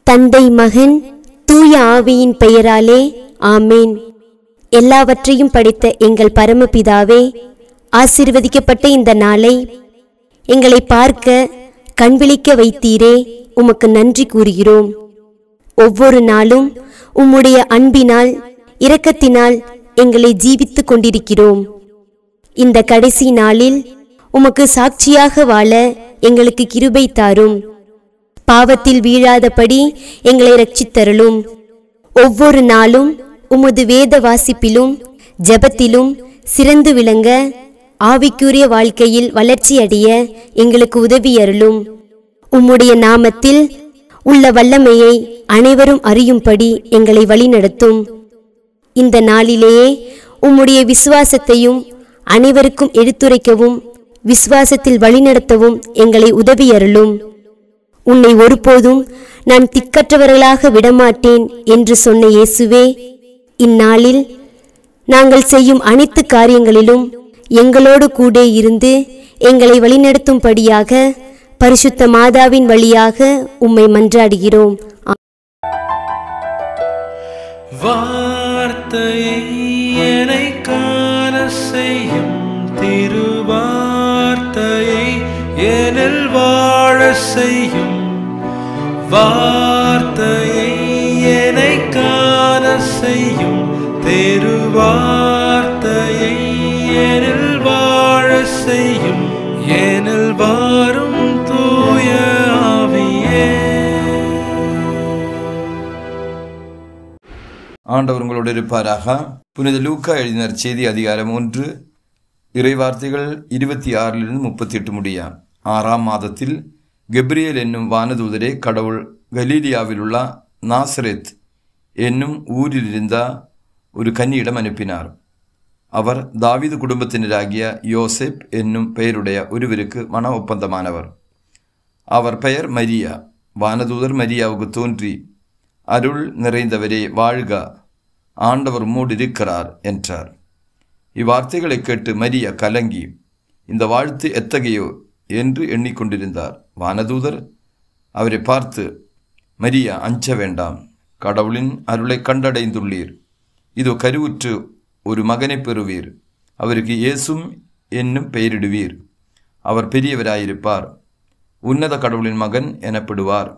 தந்தை, மகன், தூய ஆவியின் பெயராலே ஆமேன். எல்லாவற்றையும் படைத்த எங்கள் பரமபிதாவே, ஆசீர்வதிக்கப்பட்ட இந்த நாளை எங்களை பார்க்க கண்விழிக்க வைத்தீரே, உமக்கு நன்றி கூறுகிறோம். ஒவ்வொரு நாளும் உம்முடைய அன்பினால் இரக்கத்தினால் எங்களை ஜீவித்துக் கொண்டிருக்கிறோம். இந்த கடைசி நாளில் உமக்கு சாட்சியாக வாழ எங்களுக்கு கிருபை தாரும். பாவத்தில் வீழாதபடி எங்களை இரட்சித்தருளும். ஒவ்வொரு நாளும் உமது வேத வாசிப்பிலும் ஜெபத்திலும் சிறந்து விளங்க, ஆவிக்குரிய வாழ்க்கையில் வளர்ச்சி அடைய எங்களுக்கு உதவி அருளும். உம்முடைய நாமத்தில் உள்ள வல்லமையை அனைவரும் அறியும்படி எங்களை வழிநடத்தும். இந்த நாளிலேயே உம்முடைய விசுவாசத்தையும் அனைவருக்கும் எடுத்துரைக்கவும் விசுவாசத்தில் வழிநடத்தவும் எங்களை உதவி அருளும். உன்னை ஒருபோதும் நான் திக்கற்றவர்களாக விடமாட்டேன் என்று சொன்ன இயேசுவே, இந்நாளில் நாங்கள் செய்யும் அனைத்து காரியங்களிலும் எங்களோடு கூட இருந்து எங்களை வழிநடத்தும்படியாக பரிசுத்த மாதாவின் வழியாக உம்மை மன்றாடுகிறோம். வார்த்தையை என்னை காண செய்யும், திருவார்த்தையை என்னில் வாழ செய்யும். வார்த்தையை என்னை காண செய்யும், திருவார்த்தையை என்னில் வாழ செய்யும். என்னில் வாரும் தூய ஆவியே. ஆண்டவர் உங்களோடு இருப்பாராக. புனித லூக்கா எழுதின செய்தி அதிகாரம் 1 இறைவார்த்தைகள் 26 38 முடிய. 6ஆம் மாதத்தில் கெப்ரியேல் என்னும் வானதூதரை கடவுள் கலீலியாவில் உள்ள நாசரேத் என்னும் ஊரில் இருந்த ஒரு கன்னியிடம் அனுப்பினார். அவர் தாவீது குடும்பத்தினராகிய யோசேப் என்னும் பெயருடைய ஒருவருக்கு மன ஒப்பந்தமானவர். அவர் பெயர் மரியா. வானதூதர் மரியாவுக்கு தோன்றி, அருள் நிறைந்தவரே வாழ்க, ஆண்டவர் உம்மோடு இருக்கிறார் என்றார். இவ்வார்த்தைகளை கேட்டு மரியா கலங்கி, இந்த வாழ்த்து எத்தகையோ என்று எண்ணிக்கொண்டிருந்தார். வானதூதர் அவரை பார்த்து, மரியா, அஞ்ச வேண்டாம், கடவுளின் அருளை கண்டடைந்துள்ளீர். இதோ கருவுற்று ஒரு மகனை பெறுவீர். அவருக்கு இயேசும் என்னும் பெயரிடுவீர். அவர் பெரியவராயிருப்பார், உன்னத கடவுளின் மகன் எனப்படுவார்.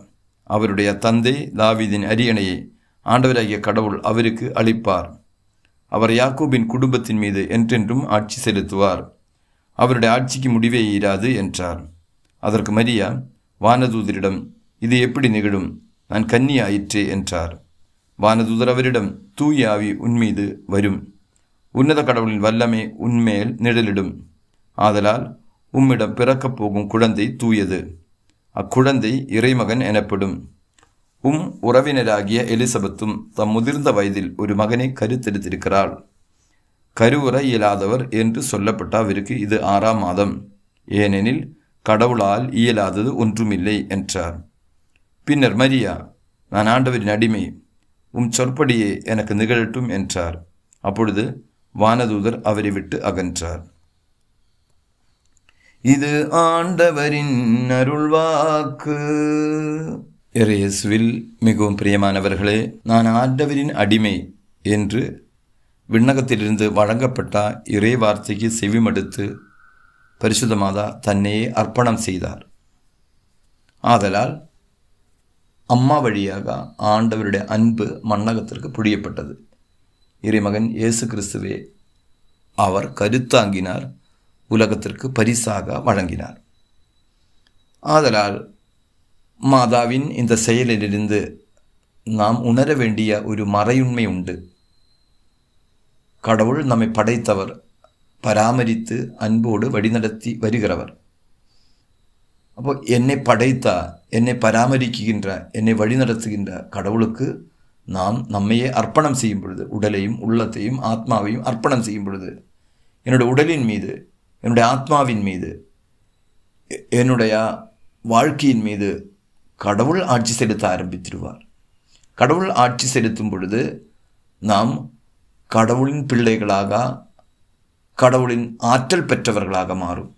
அவருடைய தந்தை தாவீதின் அரியணையை ஆண்டவராகிய கடவுள் அவருக்கு அளிப்பார். அவர் யாக்கோபின் குடும்பத்தின் மீது என்றென்றும் ஆட்சி செலுத்துவார். அவருடைய ஆட்சிக்கு முடிவே இராது என்றார். அதற்கு மரியா வானதூதரிடம், இது எப்படி நிகழும்? நான் கன்னி ஆயிற்றே என்றார். வானதூதர் அவரிடம், தூய ஆவி உன்மீது வரும், உன்னத கடவுளின் வல்லமை உன்மேல் நிழலிடும். ஆதலால் உம்மிடம் பிறக்கப் போகும் குழந்தை தூயது. அக்குழந்தை இறைமகன் எனப்படும். உறவினராகிய எலிசபெத்தும் தம் முதிர்ந்த வயதில் ஒரு மகனை கருத்தெடுத்திருக்கிறாள். கருவுற இயலாதவர் என்று சொல்லப்பட்ட அவருக்கு இது 6ஆம் மாதம். ஏனெனில் கடவுளால் இயலாதது ஒன்றுமில்லை என்றார். பின்னர் மரியா, நான் ஆண்டவரின் அடிமை, சொற்படியே எனக்கு நிகழட்டும் என்றார். அப்பொழுது வானதூதர் அவரை விட்டு அகன்றார். இது ஆண்டவரின் அருள்வாக்கு. இயேசுவில் மிகவும் பிரியமானவர்களே, நான் ஆண்டவரின் அடிமை என்று விண்ணகத்திலிருந்து வழங்கப்பட்ட இறை வார்த்தைக்கு செவிமடுத்து பரிசுத்த மாதா தன்னையே அர்ப்பணம் செய்தார். ஆதலால் அம்மா வழியாக ஆண்டவருடைய அன்பு மண்ணகத்திற்கு புழியப்பட்டது. இறைமகன் இயேசு கிறிஸ்துவே அவர் கருத்தாங்கினார், உலகத்திற்கு பரிசாக வழங்கினார். ஆதலால் மாதாவின் இந்த செயலிலிருந்து நாம் உணர வேண்டிய ஒரு மறையுண்மை உண்டு. கடவுள் நம்மை படைத்தவர், பராமரித்து அன்போடு வழிநடத்தி வருகிறவர். அப்போ என்னை படைத்த, என்னை பராமரிக்கின்ற, என்னை வழிநடத்துகின்ற கடவுளுக்கு நாம் நம்மையே அர்ப்பணம் செய்யும் பொழுது, உடலையும் உள்ளத்தையும் ஆத்மாவையும் அர்ப்பணம் செய்யும் பொழுது, என்னுடைய உடலின் மீது, என்னுடைய ஆத்மாவின் மீது, என்னுடைய வாழ்க்கையின் மீது கடவுள் ஆட்சி செலுத்த ஆரம்பித்திருவார். கடவுள் ஆட்சி செலுத்தும் பொழுது நாம் கடவுளின் பிள்ளைகளாக, கடவுளின் ஆற்றல் பெற்றவர்களாக மாறும்.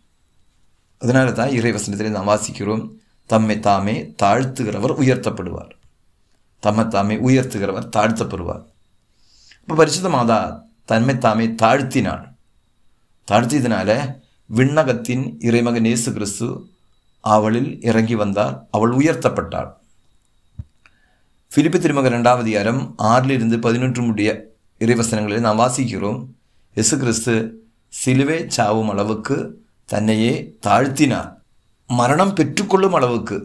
அதனால தான் இறைவசனத்திலே நாம் வாசிக்கிறோம், தம்மை தாமே தாழ்த்துகிறவர் உயர்த்தப்படுவார். தம்மைத்தாமே உயர்த்துகிறவர் தாழ்த்தப்படுவார். இப்போ பரிசுத்த மாதா தம்மைத்தாமே தாழ்த்தியதுனால விண்ணகத்தின் இறைமகன் இயேசு கிறிஸ்து அவளில் இறங்கி வந்தார். அவள் உயர்த்தப்பட்டாள். பிலிப்பி திருமகன் 2ஆம் அதிகாரம் 6-11 முடிய இறைவசனங்களில் நாம் வாசிக்கிறோம். இயேசு கிறிஸ்து சிலுவை சாவும் அளவுக்கு தன்னையே தாழ்த்தினார். மரணம் பெற்றுக்கொள்ளும் அளவுக்கு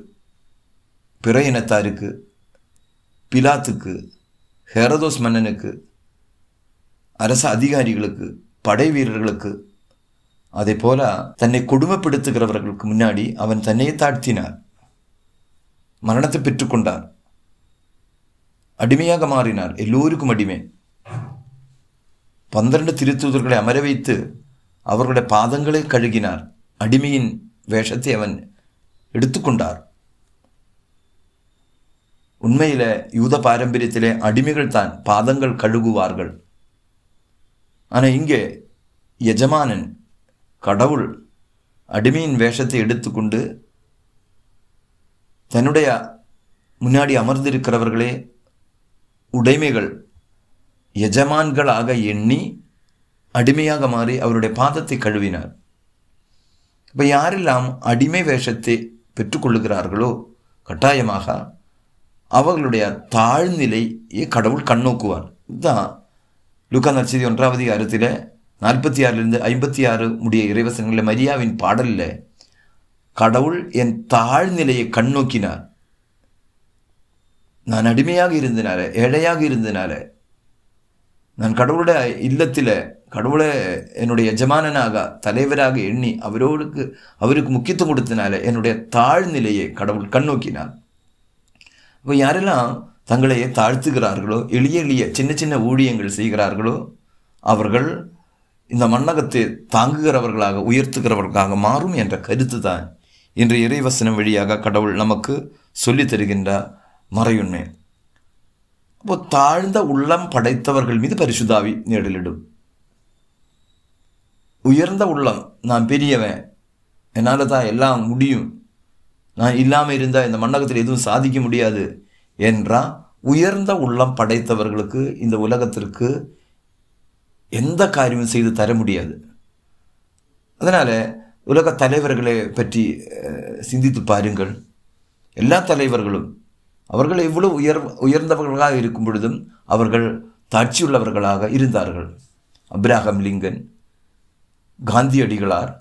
பிற இனத்தாருக்கு, பிலாத்துக்கு, ஹெரோதோஸ் மன்னனுக்கு, அரச அதிகாரிகளுக்கு, படை வீரர்களுக்கு, அதே போல தன்னை கொடுமைப்படுத்துகிறவர்களுக்கு முன்னாடி அவன் தன்னையே தாழ்த்தினார். மரணத்தை பெற்றுக்கொண்டார். அடிமையாக மாறினார். எல்லோருக்கும் அடிமை. 12 திருத்தூதர்களை அமர வைத்து அவர்களுடைய பாதங்களை கழுகினார். அடிமையின் வேஷத்தை அவன் எடுத்துக்கொண்டார். உண்மையில யூத பாரம்பரியத்திலே அடிமைகள் தான் பாதங்கள் கழுகுவார்கள். ஆனால் இங்கே எஜமானன் கடவுள் அடிமையின் வேஷத்தை எடுத்துக்கொண்டு தன்னுடைய முன்னாடி அமர்ந்திருக்கிறவர்களே உடைமைகள் எஜமான்களாக எண்ணி அடிமையாக மாறி அவருடைய பாதத்தை கழுவினார். இப்போ யாரெல்லாம் அடிமை வேஷத்தை பெற்றுக்கொள்ளுகிறார்களோ கட்டாயமாக அவர்களுடைய தாழ்நிலையை கடவுள் கண்ணோக்குவார். இதுதான் லூக்கா நற்செய்தி 1ஆம் அதிகாரத்தில் 46-56 முடிய இறைவசனங்களில் மரியாவின் பாடலில் கடவுள் என் தாழ்நிலையை கண்ணோக்கினார். நான் அடிமையாக இருந்தனால, ஏழையாக இருந்தனால, நான் கடவுளுடைய இல்லத்தில் கடவுளை என்னுடைய எஜமானனாக தலைவராக எண்ணி அவருக்கு முக்கியத்துவம் கொடுத்தனால என்னுடைய தாழ்நிலையை கடவுள் கண்ணோக்கினார். இப்போ யாரெல்லாம் தங்களை தாழ்த்துகிறார்களோ, எளிய சின்ன சின்ன ஊழியங்கள் செய்கிறார்களோ அவர்கள் இந்த மண்ணகத்தை தாங்குகிறவர்களாக, உயர்த்துகிறவர்களாக மாறும் என்ற கருத்து தான் இன்று இறைவசனம் வழியாக கடவுள் நமக்கு சொல்லித் தருகின்ற மறையுண்மை. அப்போ தாழ்ந்த உள்ளம் படைத்தவர்கள் மீது பரிசுத்தாவி நிழலிடும். உயர்ந்த உள்ளம், நான் பெரியவன், என்னால் தான் எல்லாம் முடியும், நான் இல்லாமல் இருந்தால் இந்த மண்ணகத்தில் எதுவும் சாதிக்க முடியாது என்றால் உயர்ந்த உள்ளம் படைத்தவர்களுக்கு இந்த உலகத்திற்கு எந்த காரியமும் செய்து தர முடியாது. அதனால் உலக தலைவர்களை பற்றி சிந்தித்து பாருங்கள். எல்லா தலைவர்களும் அவர்கள் எவ்வளவு உயர்ந்தவர்களாக இருக்கும் பொழுதும் அவர்கள் தாட்சியுள்ளவர்களாக இருந்தார்கள். அப்ரஹாம் லிங்கன், காந்தியடிகளார்,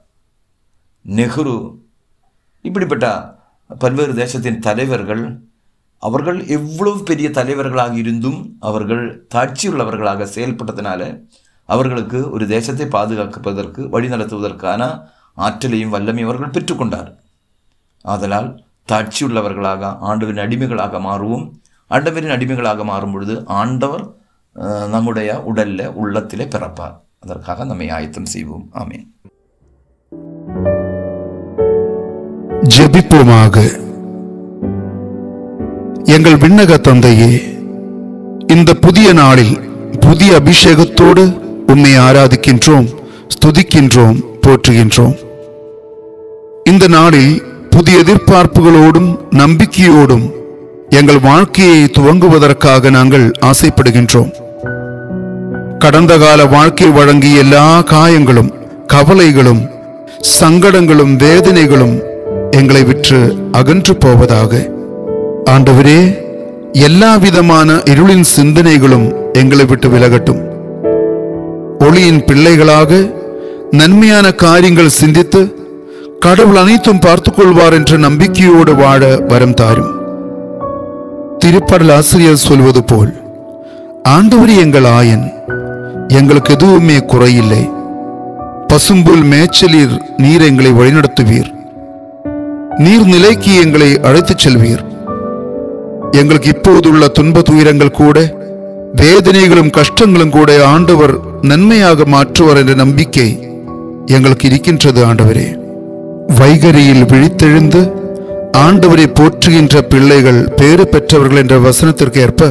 நெஹ்ரு, இப்படிப்பட்ட பல்வேறு தேசத்தின் தலைவர்கள் அவர்கள் எவ்வளவு பெரிய தலைவர்களாக இருந்தும் அவர்கள் தாட்சியுள்ளவர்களாக செயல்பட்டதுனால அவர்களுக்கு ஒரு தேசத்தை பாதுகாப்பதற்கு வழிநடத்துவதற்கான ஆற்றலையும் வல்லமையும் அவர்கள் பெற்றுக்கொண்டார். ஆதலால் தாட்சியுள்ளவர்களாக ஆண்டவரின் அடிமைகளாக மாறுவோம். ஆண்டவரின் அடிமைகளாக மாறும் பொழுது ஆண்டவர் நம்முடைய உடல்ல உள்ளத்திலே பிறப்பார். அதற்காக நம்மை ஆயத்தம் செய்வோம். ஆமென். ஜெபிப்போமாக. எங்கள் விண்ணக தந்தையே, இந்த புதிய நாளில் புதிய அபிஷேகத்தோடு உம்மை ஆராதிக்கின்றோம், ஸ்துதிக்கின்றோம், போற்றுகின்றோம். இந்த நாளில் புதிய எதிர்பார்ப்புகளோடும் நம்பிக்கையோடும் எங்கள் வாழ்க்கையை துவங்குவதற்காக நாங்கள் ஆசைப்படுகின்றோம். கடந்த கால வாழ்க்கை வழங்கிய எல்லா காயங்களும், கவலைகளும், சங்கடங்களும், வேதனைகளும் எங்களை விட்டு அகன்று போவதாக. ஆண்டவரே, எல்லா விதமான இருளின் சிந்தனைகளும் எங்களை விட்டு விலகட்டும். ஒளியின் பிள்ளைகளாக நன்மையான காரியங்கள் சிந்தித்து கடவுள் அனைத்தும் பார்த்துக் கொள்வார் என்ற நம்பிக்கையோடு வாழ வரம் தாரும். திருப்பாடல் ஆசிரியர் சொல்வது போல், ஆண்டவரே எங்கள் ஆயன், எங்களுக்கு எதுவுமே குறையில்லை. பசும்புல் மேய்ச்சலில் நீர் எங்களை வழிநடத்துவீர். நீர்நிலைக்கு எங்களை அழைத்துச் செல்வீர். எங்களுக்கு இப்போதுள்ள துன்ப துயரங்கள் கூட, வேதனைகளும் கஷ்டங்களும் கூட ஆண்டவர் நன்மையாக மாற்றுவார் என்ற நம்பிக்கை எங்களுக்கு இருக்கின்றது. ஆண்டவரே, வைகரியில் விழித்தெழுந்து ஆண்டவரை போற்றுகின்ற பிள்ளைகள் பேறு பெற்றவர்கள் என்ற வசனத்திற்கு ஏற்ப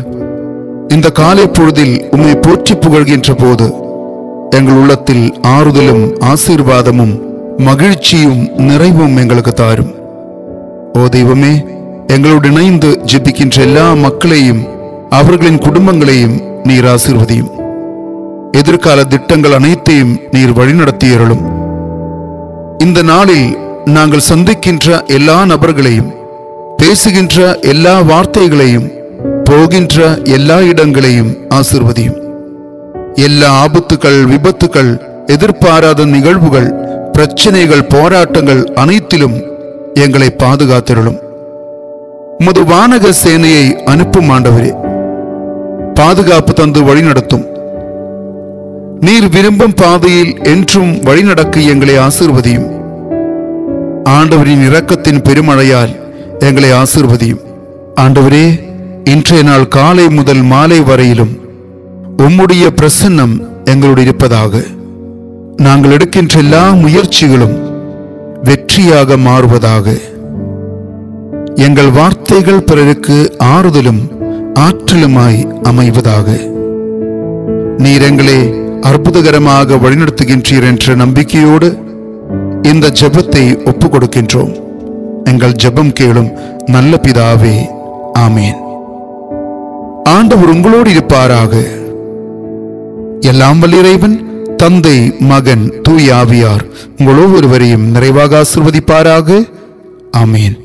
இந்த காலை பொழுதில் உம்மை போற்றி புகழ்கின்ற போது எங்கள் உள்ளத்தில் ஆறுதலும் ஆசீர்வாதமும் மகிழ்ச்சியும் நிறைவும் எங்களுக்கு தாரும். ஓ தெய்வமே, எங்களோடு இணைந்து ஜெபிக்கின்ற எல்லா மக்களையும் அவர்களின் குடும்பங்களையும் நீர் ஆசீர்வதியும். எதிர்கால திட்டங்கள் அனைத்தையும் நீர் வழிநடத்தியருளும். இந்த நாளில் நாங்கள் சந்திக்கின்ற எல்லா நபர்களையும், பேசுகின்ற எல்லா வார்த்தைகளையும், போகின்ற எல்லா இடங்களையும் ஆசீர்வதியும். எல்லா ஆபத்துக்கள், விபத்துக்கள், எதிர்பாராத நிகழ்வுகள், பிரச்சனைகள், போராட்டங்கள் அனைத்திலும் எங்களை பாதுகாத்திருளும். உமது வானக சேனையை அனுப்பும் ஆண்டவரே, பாதுகாப்பு தந்து வழிநடத்தும். நீர் விரும்பும் பாதையில் என்றும் வழிநடக்க எங்களை ஆசீர்வதியும். ஆண்டவரின் இரக்கத்தின் பெருமழையால் எங்களை ஆசீர்வதியும். ஆண்டவரே, இன்றைய நாள் காலை முதல் மாலை வரையிலும் உம்முடைய பிரசன்னம் எங்களோடு இருப்பதாக. நாங்கள் எடுக்கின்ற எல்லா முயற்சிகளும் வெற்றியாக மாறுவதாக. எங்கள் வார்த்தைகள் பிறருக்கு ஆறுதலும் ஆற்றலுமாய் அமைவதாக. நீர் எங்களை அற்புதகரமாக வழிநடத்துகின்றீர் என்ற நம்பிக்கையோடு இந்த ஜெபத்தை ஒப்புக் கொடுக்கின்றோம். எங்கள் ஜெபம் கேளும் நல்ல பிதாவே, ஆமேன். ஆண்டவர் உங்களோடு இருப்பாராக. எல்லாம் வல்ல இறைவன் தந்தை, மகன், தூய ஆவியார் உங்கள் ஒவ்வொருவரையும் நிறைவாக ஆசீர்வதிப்பாராக. ஆமேன்.